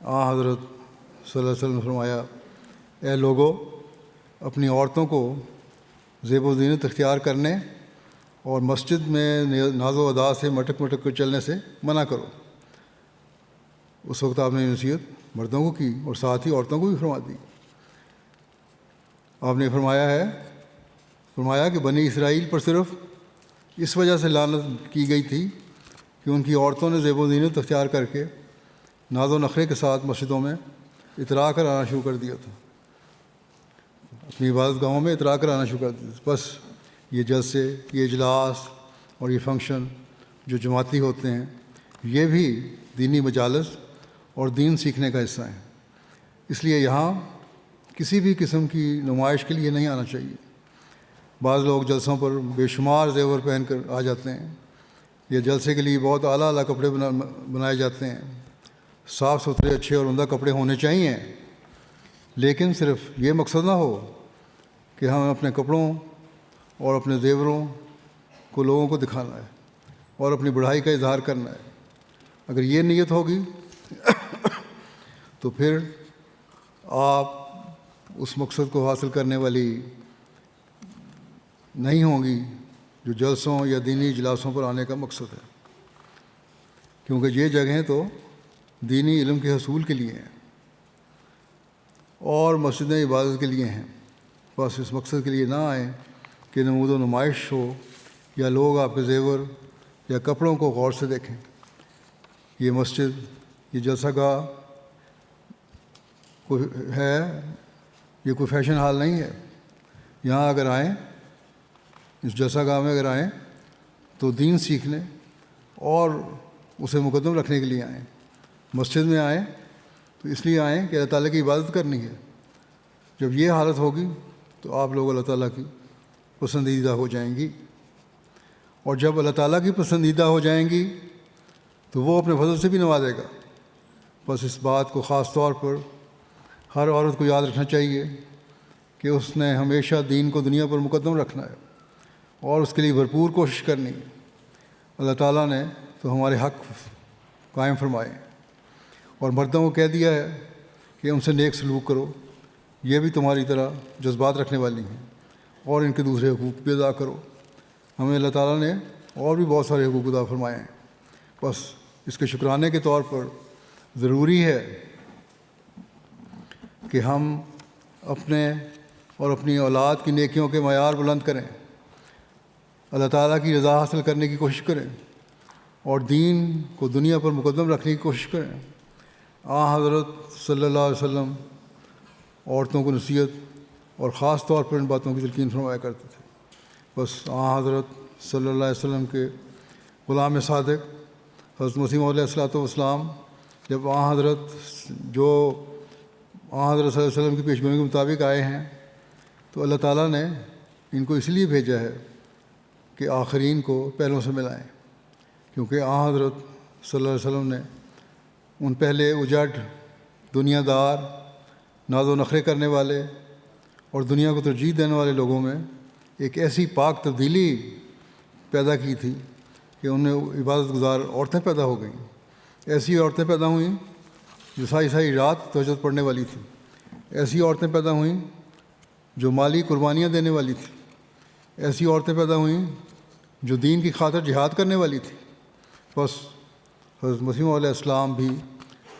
حضرت صلی اللہ علیہ وسلم نے فرمایا، اے لوگو، اپنی عورتوں کو زیب و زینت اختیار کرنے اور مسجد میں ناز و ادا سے مٹک کر چلنے سے منع کرو۔ اس وقت آپ نے نصیحت مردوں کو کی اور ساتھ ہی عورتوں کو بھی فرما دی۔ آپ نے فرمایا کہ بنی اسرائیل پر صرف اس وجہ سے لعنت کی گئی تھی کہ ان کی عورتوں نے زیب و زینت اختیار کر کے ناز و نخرے کے ساتھ مسجدوں میں اترا کر آنا شروع کر دیا تھا، اپنی عبادت گاہوں میں اترا کر آنا شروع کر دیا تھا۔ بس یہ جلسے، یہ اجلاس اور یہ فنکشن جو جماعتی ہوتے ہیں، یہ بھی دینی مجالس اور دین سیکھنے کا حصہ ہیں، اس لیے یہاں کسی بھی قسم کی نمائش کے لیے نہیں آنا چاہیے۔ بعض لوگ جلسوں پر بے شمار زیور پہن کر آ جاتے ہیں، یہ جلسے کے لیے بہت اعلیٰ کپڑے بنائے جاتے ہیں، صاف ستھرے اچھے اور عمدہ کپڑے ہونے چاہیے، لیکن صرف یہ مقصد نہ ہو کہ ہمیں اپنے کپڑوں اور اپنے زیوروں کو لوگوں کو دکھانا ہے اور اپنی بڑھائی کا اظہار کرنا ہے۔ اگر یہ نیت ہوگی تو پھر آپ اس مقصد کو حاصل کرنے والی نہیں ہوں گی جو جلسوں یا دینی اجلاسوں پر آنے کا مقصد ہے، کیونکہ یہ جگہیں تو دینی علم کے حصول کے لیے ہیں اور مسجدیں عبادت کے لیے ہیں۔ بس اس مقصد کے لیے نہ آئیں کہ نمود و نمائش ہو یا لوگ آپ کے زیور یا کپڑوں کو غور سے دیکھیں۔ یہ مسجد، یہ جلسہ گاہ کوئی ہے، یہ کوئی فیشن حال نہیں ہے۔ یہاں اگر آئیں، اس جلسہ گاہ میں اگر آئیں تو دین سیکھنے اور اسے مقدم رکھنے کے لیے آئیں۔ مسجد میں آئیں تو اس لیے آئیں کہ اللہ تعالیٰ کی عبادت کرنی ہے۔ جب یہ حالت ہوگی تو آپ لوگ اللہ تعالیٰ کی پسندیدہ ہو جائیں گی، اور جب اللہ تعالیٰ کی پسندیدہ ہو جائیں گی تو وہ اپنے فضل سے بھی نوازے گا۔ بس اس بات کو خاص طور پر ہر عورت کو یاد رکھنا چاہیے کہ اس نے ہمیشہ دین کو دنیا پر مقدم رکھنا ہے اور اس کے لیے بھرپور کوشش کرنی ہے۔ اللہ تعالیٰ نے تو ہمارے حق قائم فرمائے اور مردوں کو کہہ دیا ہے کہ ان سے نیک سلوک کرو، یہ بھی تمہاری طرح جذبات رکھنے والی ہیں، اور ان کے دوسرے حقوق بھی ادا کرو۔ ہمیں اللہ تعالیٰ نے اور بھی بہت سارے حقوق ادا فرمائے ہیں، بس اس کے شکرانے کے طور پر ضروری ہے کہ ہم اپنے اور اپنی اولاد کی نیکیوں کے معیار بلند کریں، اللہ تعالیٰ کی رضا حاصل کرنے کی کوشش کریں اور دین کو دنیا پر مقدم رکھنے کی کوشش کریں۔ حضرت صلی اللہ علیہ وسلم عورتوں کو نصیحت اور خاص طور پر ان باتوں کی تلقین فرمایا کرتے تھے۔ بس حضرت صلی اللہ علیہ وسلم کے غلام صادق حضرت مسیح علیہ الصلوۃ والسلام جب حضرت جو حضرت صلی اللہ علیہ وسلم کی پیشگوئی کے مطابق آئے ہیں تو اللہ تعالیٰ نے ان کو اس لیے بھیجا ہے کہ آخرین کو پہلوں سے ملائیں، کیونکہ حضرت صلی اللہ علیہ وسلم نے ان پہلے اجڑ، دنیا دار، ناز و نخرے کرنے والے اور دنیا کو ترجیح دینے والے لوگوں میں ایک ایسی پاک تبدیلی پیدا کی تھی کہ ان میں عبادت گزار عورتیں پیدا ہو گئیں۔ ایسی عورتیں پیدا ہوئیں جو ساری رات تہجد پڑھنے والی تھیں، ایسی عورتیں پیدا ہوئیں جو مالی قربانیاں دینے والی تھیں، ایسی عورتیں پیدا ہوئیں جو دین کی خاطر جہاد کرنے والی تھیں۔ بس حضرت مسیح علیہ السلام بھی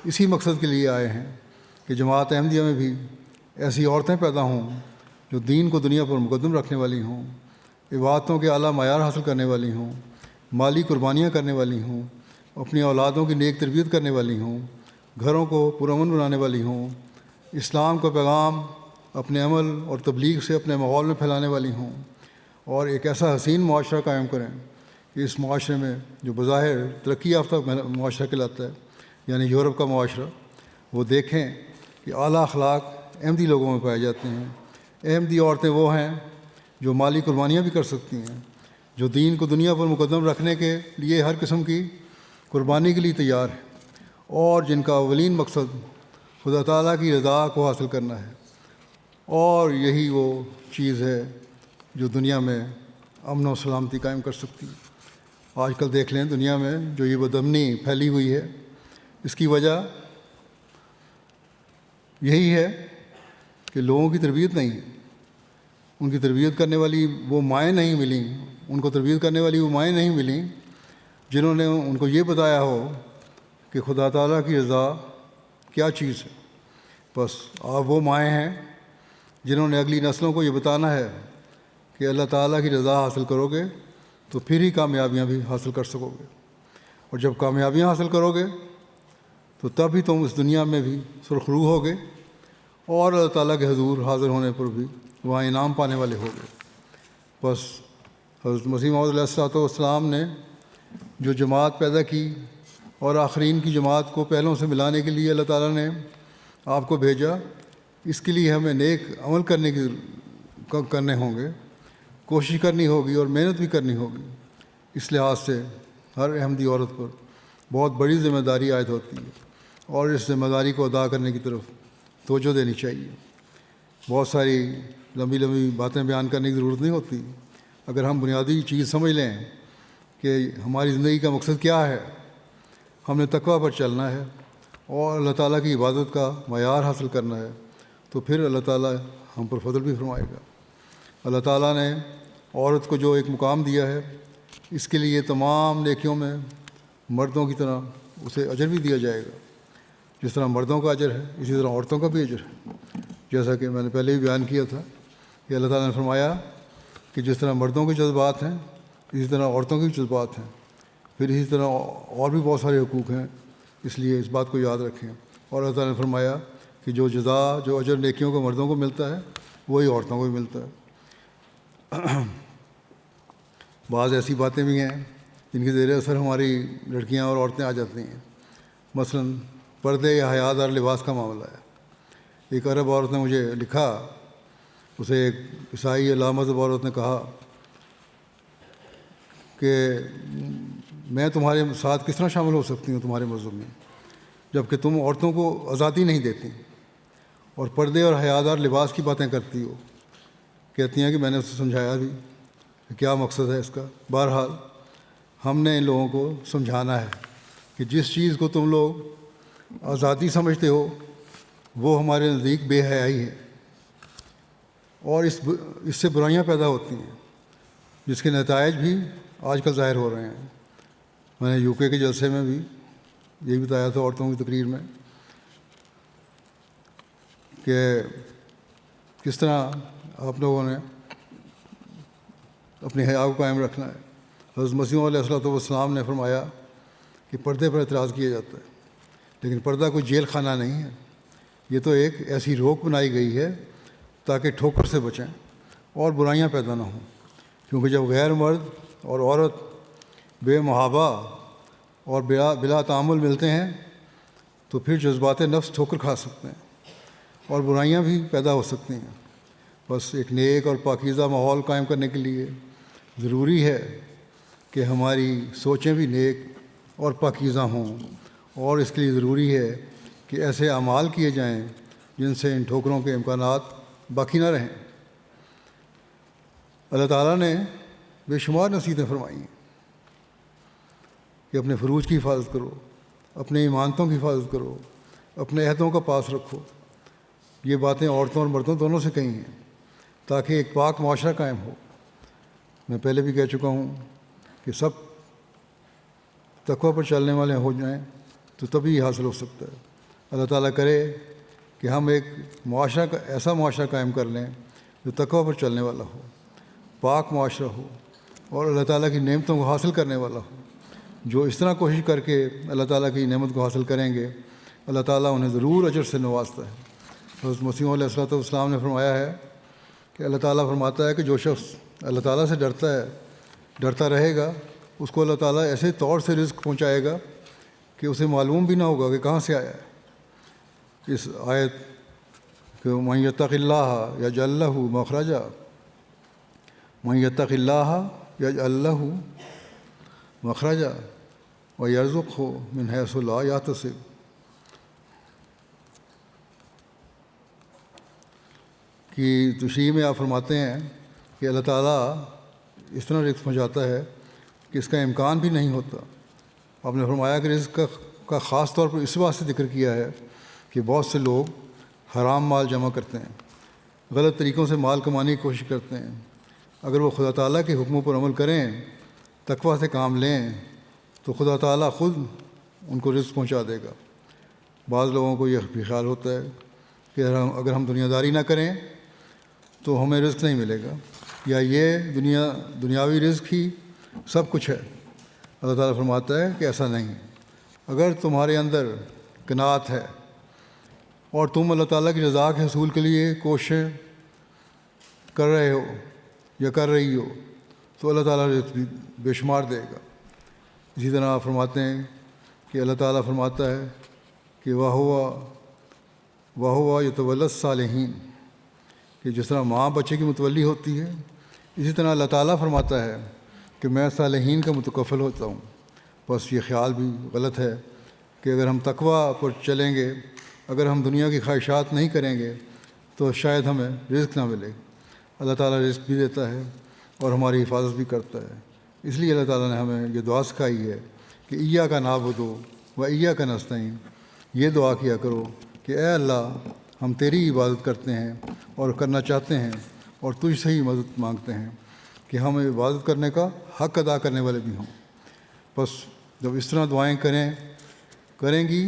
اسی مقصد کے لیے آئے ہیں کہ جماعت احمدیہ میں بھی ایسی عورتیں پیدا ہوں جو دین کو دنیا پر مقدم رکھنے والی ہوں، عبادتوں کے اعلیٰ معیار حاصل کرنے والی ہوں، مالی قربانیاں کرنے والی ہوں، اپنی اولادوں کی نیک تربیت کرنے والی ہوں، گھروں کو پرامن بنانے والی ہوں، اسلام کا پیغام اپنے عمل اور تبلیغ سے اپنے ماحول میں پھیلانے والی ہوں، اور ایک ایسا حسین معاشرہ قائم کریں کہ اس معاشرے میں جو بظاہر ترقی یافتہ معاشرہ کہلاتا ہے، یعنی یورپ کا معاشرہ، وہ دیکھیں کہ اعلیٰ اخلاق احمدی لوگوں میں پائے جاتے ہیں۔ احمدی عورتیں وہ ہیں جو مالی قربانیاں بھی کر سکتی ہیں، جو دین کو دنیا پر مقدم رکھنے کے لیے ہر قسم کی قربانی کے لیے تیار ہیں، اور جن کا اولین مقصد خدا تعالیٰ کی رضا کو حاصل کرنا ہے، اور یہی وہ چیز ہے جو دنیا میں امن و سلامتی قائم کر سکتی ہے۔ آج کل دیکھ لیں دنیا میں جو یہ بدامنی پھیلی ہوئی ہے، اس کی وجہ یہی ہے کہ لوگوں کی تربیت نہیں ہے، ان کی تربیت کرنے والی وہ مائیں نہیں ملیں، ان کو تربیت کرنے والی وہ مائیں نہیں ملیں جنہوں نے ان کو یہ بتایا ہو کہ خدا تعالیٰ کی رضا کیا چیز ہے۔ بس آپ وہ مائیں ہیں جنہوں نے اگلی نسلوں کو یہ بتانا ہے کہ اللہ تعالیٰ کی رضا حاصل کرو گے تو پھر ہی کامیابیاں بھی حاصل کر سکو گے، اور جب کامیابیاں حاصل کرو گے تو تب ہی تم اس دنیا میں بھی سرخرو ہوگے، اور اللہ تعالیٰ کے حضور حاضر ہونے پر بھی وہاں انعام پانے والے ہوگے۔ بس حضرت مسیح موعود علیہ الصلوۃ والسلام نے جو جماعت پیدا کی اور آخرین کی جماعت کو پہلوں سے ملانے کے لیے اللہ تعالیٰ نے آپ کو بھیجا، اس کے لیے ہمیں نیک عمل کرنے ہوں گے، کوشش کرنی ہوگی اور محنت بھی کرنی ہوگی۔ اس لحاظ سے ہر احمدی عورت پر بہت بڑی ذمہ داری عائد ہوتی ہے، اور اس ذمہ داری کو ادا کرنے کی طرف توجہ دینی چاہیے۔ بہت ساری لمبی باتیں بیان کرنے کی ضرورت نہیں ہوتی، اگر ہم بنیادی چیز سمجھ لیں کہ ہماری زندگی کا مقصد کیا ہے، ہم نے تقویٰ پر چلنا ہے اور اللہ تعالیٰ کی عبادت کا معیار حاصل کرنا ہے، تو پھر اللہ تعالیٰ ہم پر فضل بھی فرمائے گا۔ اللہ تعالیٰ نے عورت کو جو ایک مقام دیا ہے، اس کے لیے تمام نیکیوں میں مردوں کی طرح اسے اجر بھی دیا جائے گا۔ جس طرح مردوں کا اجر ہے اسی طرح عورتوں کا بھی اجر ہے، جیسا کہ میں نے پہلے بھی بیان کیا تھا کہ اللہ تعالیٰ نے فرمایا کہ جس طرح مردوں کے جذبات ہیں اسی طرح عورتوں کے بھی جذبات ہیں، پھر اسی طرح اور بھی بہت سارے حقوق ہیں، اس لیے اس بات کو یاد رکھیں۔ اور اللہ تعالیٰ نے فرمایا کہ جو اجر نیکیوں کو مردوں کو ملتا ہے وہی عورتوں کو بھی ملتا ہے۔ بعض ایسی باتیں بھی ہیں جن کے زیر اثر ہماری لڑکیاں اور عورتیں آ جاتی ہیں، مثلا پردے یا حیا دار لباس کا معاملہ ہے۔ ایک عرب عورت نے مجھے لکھا، اسے ایک عیسائی لامذہب عورت نے کہا کہ میں تمہارے ساتھ کس طرح شامل ہو سکتی ہوں تمہارے مذہب میں، جب کہ تم عورتوں کو آزادی نہیں دیتی اور پردے اور حیا دار لباس کی باتیں کرتی ہو۔ کہتی ہیں کہ میں نے اسے سمجھایا بھی کہ کیا مقصد ہے اس کا۔ بہرحال ہم نے ان لوگوں کو سمجھانا ہے کہ جس چیز کو تم لوگ آزادی سمجھتے ہو وہ ہمارے نزدیک بے حیائی ہے، اور اس سے برائیاں پیدا ہوتی ہیں جس کے نتائج بھی آج کل ظاہر ہو رہے ہیں۔ میں نے یو کے جلسے میں بھی یہی بتایا تھا عورتوں کی تقریر میں کہ کس طرح آپ لوگوں نے اپنی حیا کو قائم رکھنا ہے۔ حضرت مسیح علیہ الصلوۃ والسلام نے فرمایا کہ پردے پر اعتراض کیا جاتا ہے، لیکن پردہ کوئی جیل خانہ نہیں ہے، یہ تو ایک ایسی روک بنائی گئی ہے تاکہ ٹھوکر سے بچیں اور برائیاں پیدا نہ ہوں، کیونکہ جب غیر مرد اور عورت بے محابہ اور بلا تعامل ملتے ہیں تو پھر جذبات نفس ٹھوکر کھا سکتے ہیں اور برائیاں بھی پیدا ہو سکتی ہیں۔ بس ایک نیک اور پاکیزہ ماحول قائم کرنے کے لیے ضروری ہے کہ ہماری سوچیں بھی نیک اور پاکیزہ ہوں، اور اس کے لیے ضروری ہے کہ ایسے اعمال کیے جائیں جن سے ان ٹھوکروں کے امکانات باقی نہ رہیں۔ اللہ تعالیٰ نے بے شمار نصیحتیں فرمائی ہیں کہ اپنے فروج کی حفاظت کرو، اپنے ایمانتوں کی حفاظت کرو، اپنے عہدوں کا پاس رکھو۔ یہ باتیں عورتوں اور مردوں دونوں سے کہی ہیں تاکہ ایک پاک معاشرہ قائم ہو۔ میں پہلے بھی کہہ چکا ہوں کہ سب تقوی پر چلنے والے ہو جائیں تو تبھی یہ حاصل ہو سکتا ہے۔ اللہ تعالیٰ کرے کہ ہم ایک ایسا معاشرہ قائم کر لیں جو تقوی پر چلنے والا ہو، پاک معاشرہ ہو اور اللہ تعالیٰ کی نعمتوں کو حاصل کرنے والا ہو۔ جو اس طرح کوشش کر کے اللہ تعالیٰ کی نعمت کو حاصل کریں گے، اللہ تعالیٰ انہیں ضرور اجر سے نوازتا ہے۔ حضرت مسیح علیہ الصلوۃ والسلام نے فرمایا ہے کہ اللہ تعالیٰ فرماتا ہے کہ جو شخص اللہ تعالیٰ سے ڈرتا رہے گا، اس کو اللہ تعالیٰ ایسے طور سے رزق پہنچائے گا کہ اسے معلوم بھی نہ ہوگا کہ کہاں سے آیا ہے۔ اس آیت کہ من یتق اللہ یجعل لہ مخرجا، من یتق اللہ یجعل لہ مخرجا ویرزقہ من حیث لا یحتسب۔ کی تشریح میں آپ فرماتے ہیں کہ اللہ تعالیٰ اس طرح رزق پہنچاتا ہے کہ اس کا امکان بھی نہیں ہوتا۔ آپ نے فرمایا کہ رزق کا خاص طور پر اس بات سے ذکر کیا ہے کہ بہت سے لوگ حرام مال جمع کرتے ہیں، غلط طریقوں سے مال کمانے کی کوشش کرتے ہیں۔ اگر وہ خدا تعالیٰ کے حکموں پر عمل کریں، تقویٰ سے کام لیں، تو خدا تعالیٰ خود ان کو رزق پہنچا دے گا۔ بعض لوگوں کو یہ بھی خیال ہوتا ہے کہ اگر ہم دنیا داری نہ کریں تو ہمیں رزق نہیں ملے گا، یا یہ دنیاوی رزق ہی سب کچھ ہے۔ اللہ تعالیٰ فرماتا ہے کہ ایسا نہیں۔ اگر تمہارے اندر قناعت ہے اور تم اللہ تعالیٰ کی رضا کے حصول کے لیے کوشش کر رہے ہو یا کر رہی ہو تو اللہ تعالیٰ رزق بھی بے شمار دے گا۔ اسی طرح آپ فرماتے ہیں کہ اللہ تعالیٰ فرماتا ہے کہ وَهُوَ يَتَوَلَّى الصَّالِحِينَ، کہ جس طرح ماں بچے کی متولی ہوتی ہے، اسی طرح اللہ تعالیٰ فرماتا ہے کہ میں صالحین کا متکفل ہوتا ہوں۔ بس یہ خیال بھی غلط ہے کہ اگر ہم تقویٰ پر چلیں گے، اگر ہم دنیا کی خواہشات نہیں کریں گے تو شاید ہمیں رزق نہ ملے۔ اللہ تعالیٰ رزق بھی دیتا ہے اور ہماری حفاظت بھی کرتا ہے۔ اس لیے اللہ تعالیٰ نے ہمیں یہ دعا سکھائی ہے کہ ایاک نعبد و ایاک نستعین، یہ دعا کیا کرو کہ اے اللہ ہم تیری عبادت کرتے ہیں اور کرنا چاہتے ہیں اور تجھ سے ہی مدد مانگتے ہیں کہ ہم عبادت کرنے کا حق ادا کرنے والے بھی ہوں۔ بس جب اس طرح دعائیں کریں گی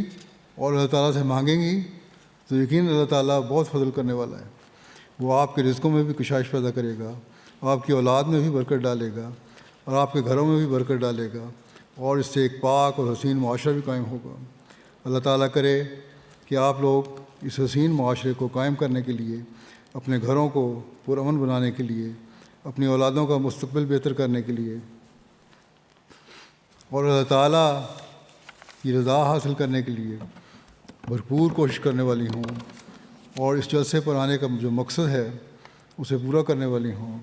اور اللہ تعالیٰ سے مانگیں گی تو یقین اللہ تعالیٰ بہت فضل کرنے والا ہے۔ وہ آپ کے رزقوں میں بھی کشائش پیدا کرے گا، آپ کی اولاد میں بھی برکت ڈالے گا اور آپ کے گھروں میں بھی برکت ڈالے گا، اور اس سے ایک پاک اور حسین معاشرہ بھی قائم ہوگا۔ اللہ تعالیٰ کرے کہ کہ آپ لوگ اس حسین معاشرے کو قائم کرنے کے لیے، اپنے گھروں کو پرامن بنانے کے لیے، اپنی اولادوں کا مستقبل بہتر کرنے کے لیے اور اللہ تعالیٰ کی رضا حاصل کرنے کے لیے بھرپور کوشش کرنے والی ہوں، اور اس جلسے پر آنے کا جو مقصد ہے اسے پورا کرنے والی ہوں،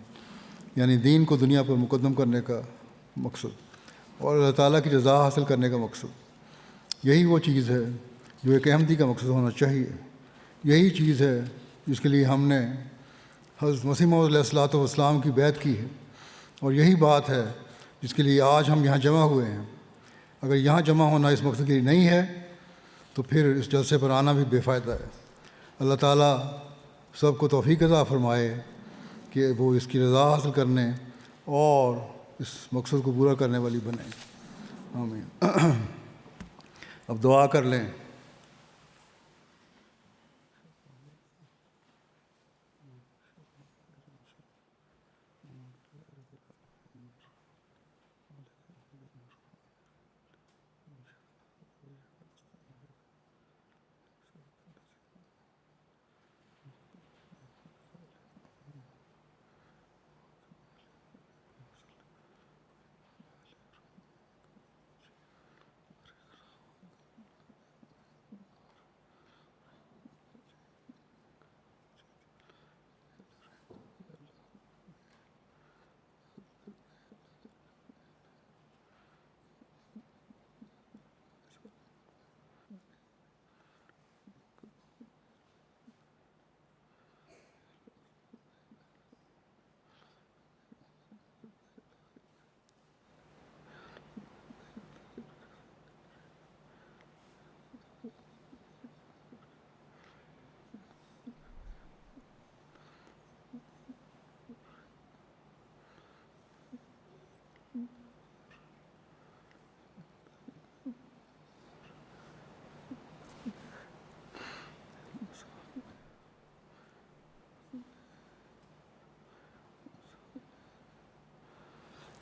یعنی دین کو دنیا پر مقدم کرنے کا مقصد اور اللہ تعالیٰ کی رضا حاصل کرنے کا مقصد۔ یہی وہ چیز ہے جو ایک احمدی کا مقصد ہونا چاہیے۔ یہی چیز ہے جس کے لیے ہم نے حضرت مسیح موعود علیہ الصلوۃ والسلام کی بیعت کی ہے، اور یہی بات ہے جس کے لیے آج ہم یہاں جمع ہوئے ہیں۔ اگر یہاں جمع ہونا اس مقصد کے لیے نہیں ہے تو پھر اس جلسے پر آنا بھی بے فائدہ ہے۔ اللہ تعالیٰ سب کو توفیق عطا فرمائے کہ وہ اس کی رضا حاصل کرنے اور اس مقصد کو پورا کرنے والی بنے۔ آمین۔ اب دعا کر لیں۔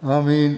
آمین۔